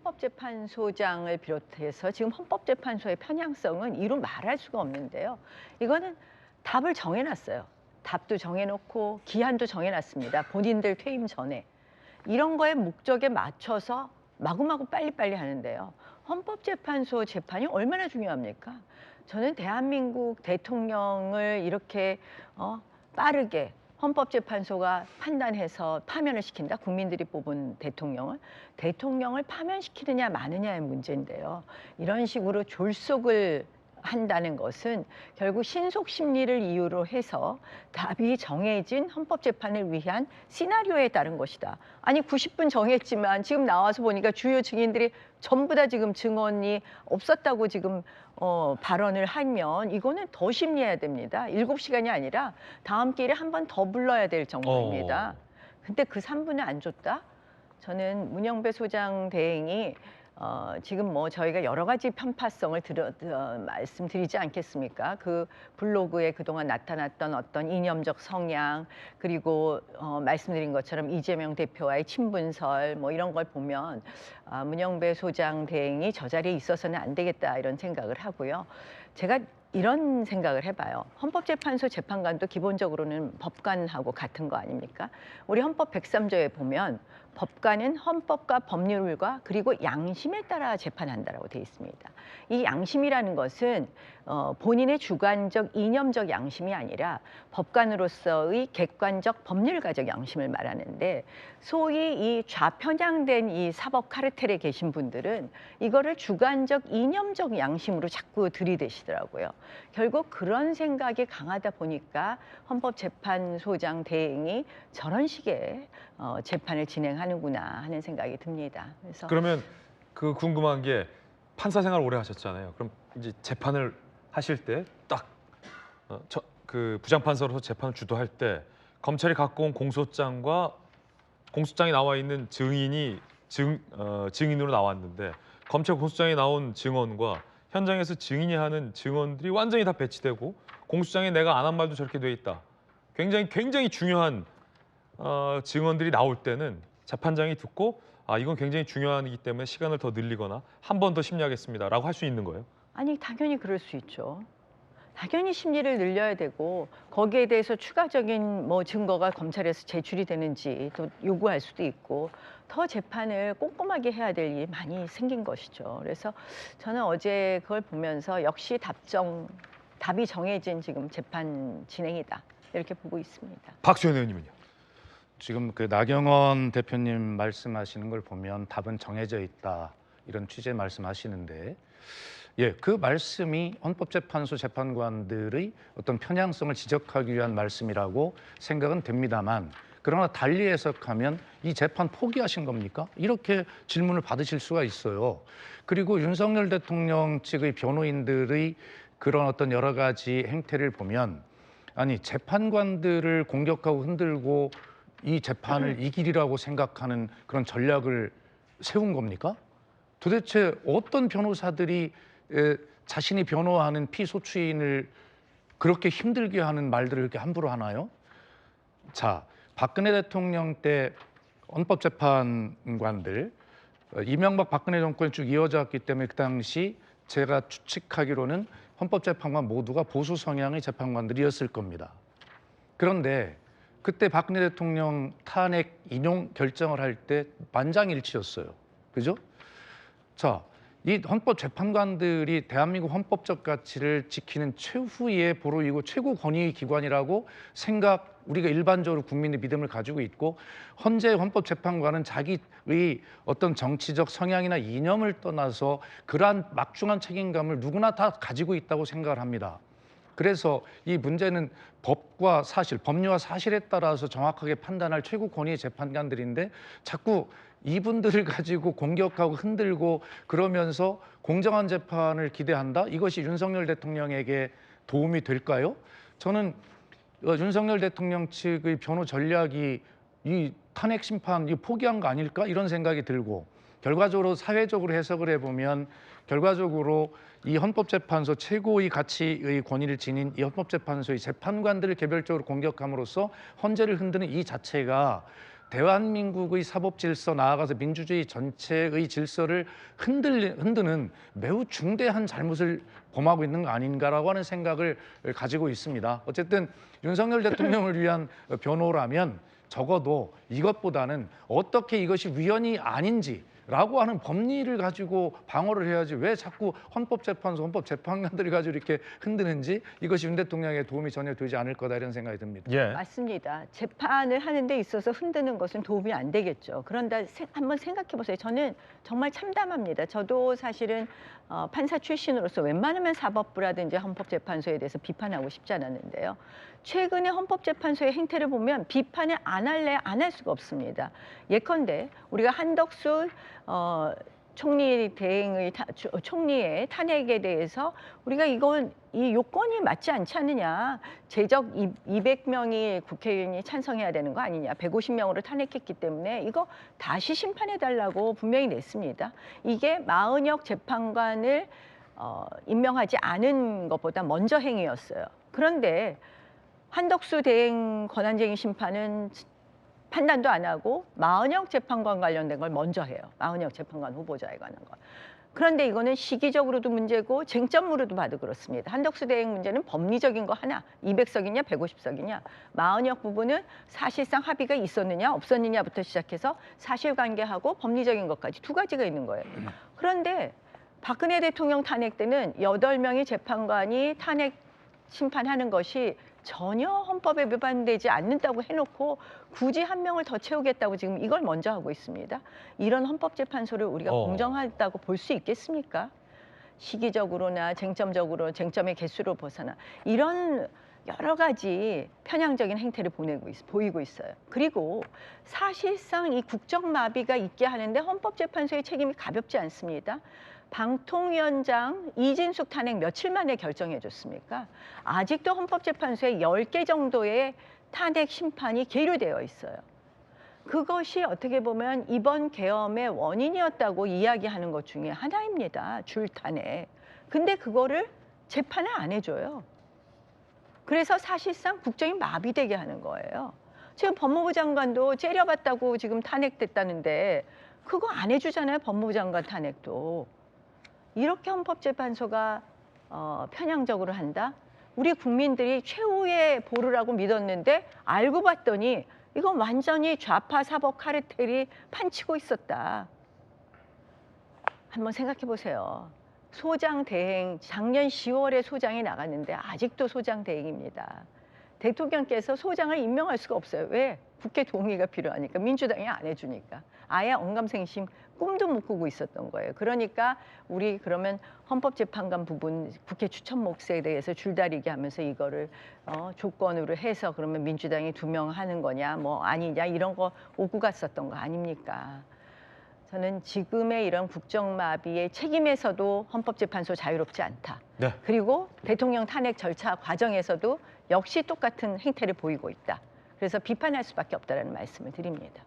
헌법재판소장을 비롯해서 지금 헌법재판소의 편향성은 이루 말할 수가 없는데요. 이거는 답을 정해놨어요. 답도 정해놓고 기한도 정해놨습니다. 본인들 퇴임 전에. 이런 거에 목적에 맞춰서 마구마구 빨리빨리 하는데요. 헌법재판소 재판이 얼마나 중요합니까? 저는 대한민국 대통령을 이렇게 빠르게 헌법재판소가 판단해서 파면을 시킨다. 국민들이 뽑은 대통령을 파면시키느냐 마느냐의 문제인데요. 이런 식으로 졸속을 한다는 것은 결국 신속 심리를 이유로 해서 답이 정해진 헌법재판을 위한 시나리오에 따른 것이다. 아니 90분 정했지만 지금 나와서 보니까 주요 증인들이 전부 다 지금 증언이 없었다고 지금 발언을 하면 이거는 더 심리해야 됩니다. 7시간이 아니라 다음 기일에 한 번 더 불러야 될 정도입니다. 근데 그 3분을 안 줬다? 저는 문영배 소장 대행이 지금 뭐 저희가 여러 가지 편파성을 말씀드리지 않겠습니까? 그 블로그에 그동안 나타났던 어떤 이념적 성향, 그리고 말씀드린 것처럼 이재명 대표와의 친분설 뭐 이런 걸 보면 문영배 소장 대행이 저 자리에 있어서는 안 되겠다 이런 생각을 하고요. 제가 이런 생각을 해봐요. 헌법재판소 재판관도 기본적으로는 법관하고 같은 거 아닙니까? 우리 헌법 103조에 보면 법관은 헌법과 법률과 그리고 양심에 따라 재판한다라고 되어 있습니다. 이 양심이라는 것은 본인의 주관적 이념적 양심이 아니라 법관으로서의 객관적 법률가적 양심을 말하는데, 소위 이 좌편향된 이 사법 카르텔에 계신 분들은 이거를 주관적 이념적 양심으로 자꾸 들이대시더라고요. 결국 그런 생각이 강하다 보니까 헌법재판소장 대행이 저런 식의 재판을 진행하는구나 하는 생각이 듭니다. 그래서 그러면 그 궁금한 게, 판사 생활 오래 하셨잖아요. 그럼 이제 재판을 하실 때 딱 그 부장판사로서 재판을 주도할 때 검찰이 갖고 온 공소장과 공소장에 나와 있는 증인이 증인으로 나왔는데, 검찰 공소장에 나온 증언과 현장에서 증인이 하는 증언들이 완전히 다 배치되고 공소장에 내가 안 한 말도 저렇게 돼 있다. 굉장히 중요한 증언들이 나올 때는 재판장이 듣고 이건 굉장히 중요하기 때문에 시간을 더 늘리거나 한 번 더 심리하겠습니다라고 할 수 있는 거예요? 아니 당연히 그럴 수 있죠. 당연히 심리를 늘려야 되고 거기에 대해서 추가적인 뭐 증거가 검찰에서 제출이 되는지 또 요구할 수도 있고 더 재판을 꼼꼼하게 해야 될 일이 많이 생긴 것이죠. 그래서 저는 어제 그걸 보면서 역시 답이 정해진 지금 재판 진행이다 이렇게 보고 있습니다. 박수현 의원님은요? 지금 그 나경원 대표님 말씀하시는 걸 보면 답은 정해져 있다 이런 취재 말씀하시는데, 그 말씀이 헌법재판소 재판관들의 어떤 편향성을 지적하기 위한 말씀이라고 생각은 됩니다만, 그러나 달리 해석하면 이 재판 포기하신 겁니까? 이렇게 질문을 받으실 수가 있어요. 그리고 윤석열 대통령 측의 변호인들의 그런 어떤 여러 가지 행태를 보면, 아니 재판관들을 공격하고 흔들고 이 재판을 이기리라고 생각하는 그런 전략을 세운 겁니까? 도대체 어떤 변호사들이 자신이 변호하는 피소추인을 그렇게 힘들게 하는 말들을 이렇게 함부로 하나요? 자, 박근혜 대통령 때 헌법재판관들, 이명박 박근혜 정권이 쭉 이어졌기 때문에 그 당시 제가 추측하기로는 헌법재판관 모두가 보수 성향의 재판관들이었을 겁니다. 그런데 그때 박근혜 대통령 탄핵 인용 결정을 할 때 만장일치였어요. 그죠? 자, 이 헌법재판관들이 대한민국 헌법적 가치를 지키는 최후의 보루이고 최고 권위의 기관이라고 우리가 일반적으로 국민의 믿음을 가지고 있고, 헌재 헌법재판관은 자기의 어떤 정치적 성향이나 이념을 떠나서 그러한 막중한 책임감을 누구나 다 가지고 있다고 생각을 합니다. 그래서 이 문제는 법과 사실, 법리와 사실에 따라서 정확하게 판단할 최고 권위의 재판관들인데 자꾸 이분들을 가지고 공격하고 흔들고 그러면서 공정한 재판을 기대한다? 이것이 윤석열 대통령에게 도움이 될까요? 저는 윤석열 대통령 측의 변호 전략이 이 탄핵 심판 포기한 거 아닐까? 이런 생각이 들고, 결과적으로 사회적으로 해석을 해보면 결과적으로 이 헌법재판소 최고의 가치의 권위를 지닌 이 헌법재판소의 재판관들을 개별적으로 공격함으로써 헌재를 흔드는 이 자체가 대한민국의 사법 질서 나아가서 민주주의 전체의 질서를 흔드는 매우 중대한 잘못을 범하고 있는 거 아닌가라고 하는 생각을 가지고 있습니다. 어쨌든 윤석열 대통령을 위한 변호라면 적어도 이것보다는 어떻게 이것이 위헌이 아닌지라고 하는 법리를 가지고 방어를 해야지 왜 자꾸 헌법재판소, 헌법재판관들이 가지고 이렇게 흔드는지 이것이 윤 대통령에 도움이 전혀 되지 않을 거다 이런 생각이 듭니다. 예. 맞습니다. 재판을 하는 데 있어서 흔드는 것은 도움이 안 되겠죠. 그런데 한번 생각해 보세요. 저는 정말 참담합니다. 저도 사실은 판사 출신으로서 웬만하면 사법부라든지 헌법재판소에 대해서 비판하고 싶지 않았는데요. 최근에 헌법재판소의 행태를 보면 비판을 안 할래 안 할 수가 없습니다. 예컨대 우리가 한덕수 총리의 탄핵에 대해서 우리가 이 요건이 맞지 않지 않느냐. 제적 200명이 국회의원이 찬성해야 되는 거 아니냐. 150명으로 탄핵했기 때문에 이거 다시 심판해달라고 분명히 냈습니다. 이게 마은혁 재판관을 임명하지 않은 것보다 먼저 행위였어요. 그런데 한덕수 대행 권한쟁의 심판은 판단도 안 하고 마은혁 재판관 관련된 걸 먼저 해요. 마은혁 재판관 후보자에 관한 거. 그런데 이거는 시기적으로도 문제고 쟁점으로도 봐도 그렇습니다. 한덕수 대행 문제는 법리적인 거 하나, 200석이냐 150석이냐. 마은혁 부분은 사실상 합의가 있었느냐 없었느냐부터 시작해서 사실관계하고 법리적인 것까지 두 가지가 있는 거예요. 그런데 박근혜 대통령 탄핵 때는 8명의 재판관이 탄핵 심판하는 것이 전혀 헌법에 위반되지 않는다고 해놓고 굳이 한 명을 더 채우겠다고 지금 이걸 먼저 하고 있습니다. 이런 헌법재판소를 우리가 공정하다고 볼 수 있겠습니까? 시기적으로나 쟁점적으로 쟁점의 개수로 벗어나 이런 여러 가지 편향적인 행태를 보이고 있어요. 그리고 사실상 이 국정마비가 있게 하는데 헌법재판소의 책임이 가볍지 않습니다. 방통위원장 이진숙 탄핵 며칠 만에 결정해 줬습니까? 아직도 헌법재판소에 10개 정도의 탄핵 심판이 계류되어 있어요. 그것이 어떻게 보면 이번 계엄의 원인이었다고 이야기하는 것 중에 하나입니다. 줄탄핵. 근데 그거를 재판을 안 해줘요. 그래서 사실상 국정이 마비되게 하는 거예요. 지금 법무부 장관도 째려봤다고 지금 탄핵됐다는데 그거 안 해주잖아요. 법무부 장관 탄핵도. 이렇게 헌법재판소가 편향적으로 한다? 우리 국민들이 최후의 보루라고 믿었는데 알고 봤더니 이건 완전히 좌파 사법 카르텔이 판치고 있었다. 한번 생각해 보세요. 소장 대행, 작년 10월에 소장이 나갔는데 아직도 소장 대행입니다. 대통령께서 소장을 임명할 수가 없어요. 왜? 국회 동의가 필요하니까. 민주당이 안 해주니까. 아예 언감생심 꿈도 못 꾸고 있었던 거예요. 그러니까 우리 그러면 헌법재판관 부분 국회 추천 몫에 대해서 줄다리기 하면서 이거를 조건으로 해서 그러면 민주당이 2명 하는 거냐 뭐 아니냐 이런 거 오고 갔었던 거 아닙니까? 저는 지금의 이런 국정마비의 책임에서도 헌법재판소 자유롭지 않다. 네. 그리고 대통령 탄핵 절차 과정에서도 역시 똑같은 행태를 보이고 있다. 그래서 비판할 수밖에 없다는 말씀을 드립니다.